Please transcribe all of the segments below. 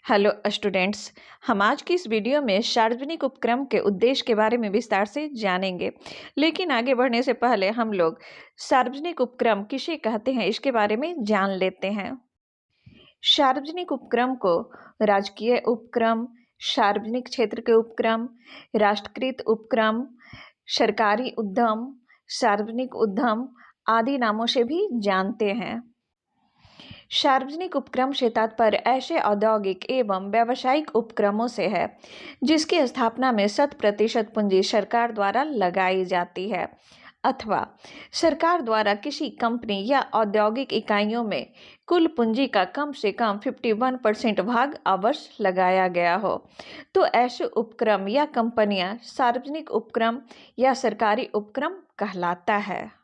Hello students. हम आज की इस वीडियो में सार्वजनिक उपक्रम के उद्देश्य के बारे में विस्तार से जानेंगे। लेकिन आगे बढ़ने से पहले हम लोग सार्वजनिक उपक्रम किसे कहते हैं इसके बारे में जान लेते हैं। सार्वजनिक उपक्रम को राजकीय उपक्रम, सार्वजनिक क्षेत्र के उपक्रम, राष्ट्रीयकृत उपक्रम, सरकारी उद्यम, सार्वजनिक उद्यम आदि नामों से भी जानते हैं। सार्वजनिक उपक्रम से तात्पर्य ऐसे औद्योगिक एवं व्यावसायिक उपक्रमों से है जिसकी स्थापना में 100% पूंजी सरकार द्वारा लगाई जाती है अथवा सरकार द्वारा किसी कंपनी या औद्योगिक इकाइयों में कुल पूंजी का कम से कम 51% भाग अवश्य लगाया गया हो तो ऐसे उपक्रम या कंपनियां सार्वजनिक उपक्रम या सरकारी उपक्रम कहलाता है।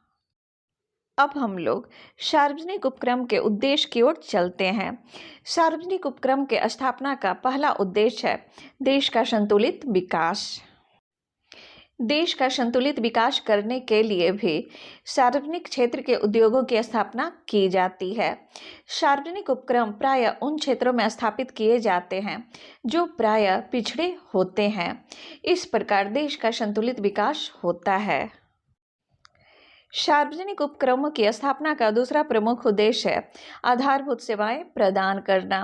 अब हम लोग सार्वजनिक उपक्रम के उद्देश्य की ओर चलते हैं। सार्वजनिक उपक्रम के स्थापना का पहला उद्देश्य है देश का संतुलित विकास। देश का संतुलित विकास करने के लिए भी सार्वजनिक क्षेत्र के उद्योगों की स्थापना की जाती है। सार्वजनिक उपक्रम प्रायः उन क्षेत्रों में स्थापित किए जाते हैं जो प्रायः पिछड़े होते हैं। इस प्रकार देश का संतुलित विकास होता है। सार्वजनिक उपक्रमों की स्थापना का दूसरा प्रमुख उद्देश्य है आधारभूत सेवाएं प्रदान करना।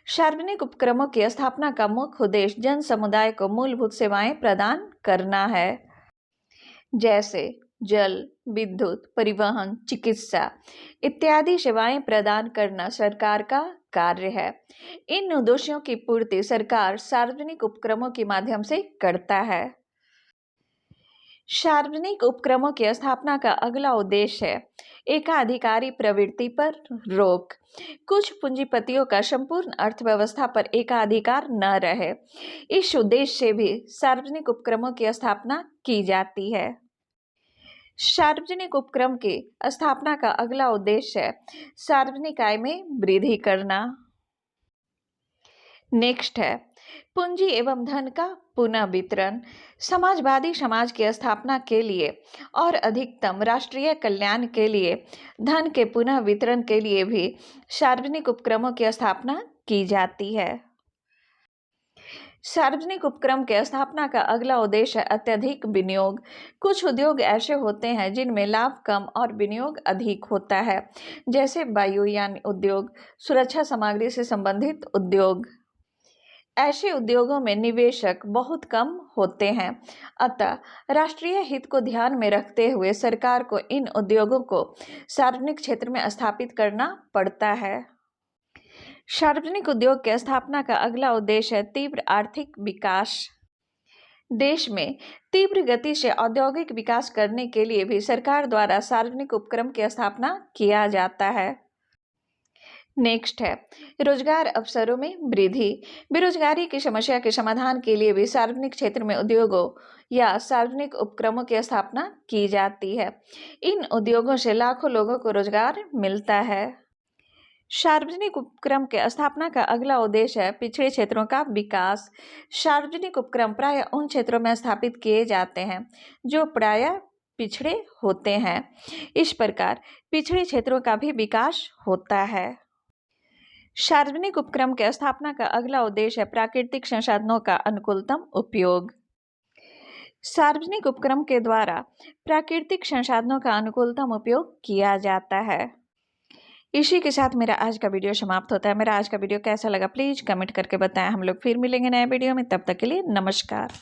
सार्वजनिक उपक्रमों की स्थापना का मुख्य उद्देश्य जन समुदाय को मूलभूत सेवाएं प्रदान करना है, जैसे जल, विद्युत, परिवहन, चिकित्सा इत्यादि सेवाएं प्रदान करना सरकार का कार्य है। इन उद्देश्यों की पूर्ति सरकार सार्वजनिक उपक्रमों के माध्यम से करता है। सार्वजनिक उपक्रमों की स्थापना का अगला उद्देश्य है एकाधिकारी प्रवृत्ति पर रोक। कुछ पूंजीपतियों का संपूर्ण अर्थव्यवस्था पर एकाधिकार न रहे, इस उद्देश्य से भी सार्वजनिक उपक्रमों की स्थापना की जाती है। सार्वजनिक उपक्रम की स्थापना का अगला उद्देश्य है सार्वजनिक आय में वृद्धि करना। नेक्स्ट है पूंजी एवं धन का पुनः वितरण। समाजवादी समाज की स्थापना के लिए और अधिकतम राष्ट्रीय कल्याण के लिए धन के पुनः वितरण के लिए भी सार्वजनिक उपक्रमों की स्थापना की जाती है। सार्वजनिक उपक्रम के स्थापना का अगला उद्देश्य है अत्यधिक विनियोग। कुछ उद्योग ऐसे होते हैं जिनमें लाभ कम और विनियोग अधिक होता है, जैसे वायुयान उद्योग, सुरक्षा सामग्री से संबंधित उद्योग। ऐसे उद्योगों में निवेशक बहुत कम होते हैं, अतः राष्ट्रीय हित को ध्यान में रखते हुए सरकार को इन उद्योगों को सार्वजनिक क्षेत्र में स्थापित करना पड़ता है। सार्वजनिक उद्योग की स्थापना का अगला उद्देश्य है तीव्र आर्थिक विकास। देश में तीव्र गति से औद्योगिक विकास करने के लिए भी सरकार द्वारा सार्वजनिक उपक्रम की स्थापना किया जाता है। नेक्स्ट है रोजगार अवसरों में वृद्धि। बेरोजगारी की समस्या के समाधान के लिए भी सार्वजनिक क्षेत्र में उद्योगों या सार्वजनिक उपक्रमों की स्थापना की जाती है। इन उद्योगों से लाखों लोगों को रोजगार मिलता है। सार्वजनिक उपक्रम के स्थापना का अगला उद्देश्य है पिछड़े क्षेत्रों का विकास। सार्वजनिक उपक्रम प्रायः उन क्षेत्रों में स्थापित किए जाते हैं जो प्रायः पिछड़े होते हैं। इस प्रकार पिछड़े क्षेत्रों का भी विकास होता है। सार्वजनिक उपक्रम के स्थापना का अगला उद्देश्य है प्राकृतिक संसाधनों का अनुकूलतम उपयोग। सार्वजनिक उपक्रम के द्वारा प्राकृतिक संसाधनों का अनुकूलतम उपयोग किया जाता है। इसी के साथ मेरा आज का वीडियो समाप्त होता है। मेरा आज का वीडियो कैसा लगा प्लीज कमेंट करके बताएं। हम लोग फिर मिलेंगे नए वीडियो में, तब तक के लिए नमस्कार।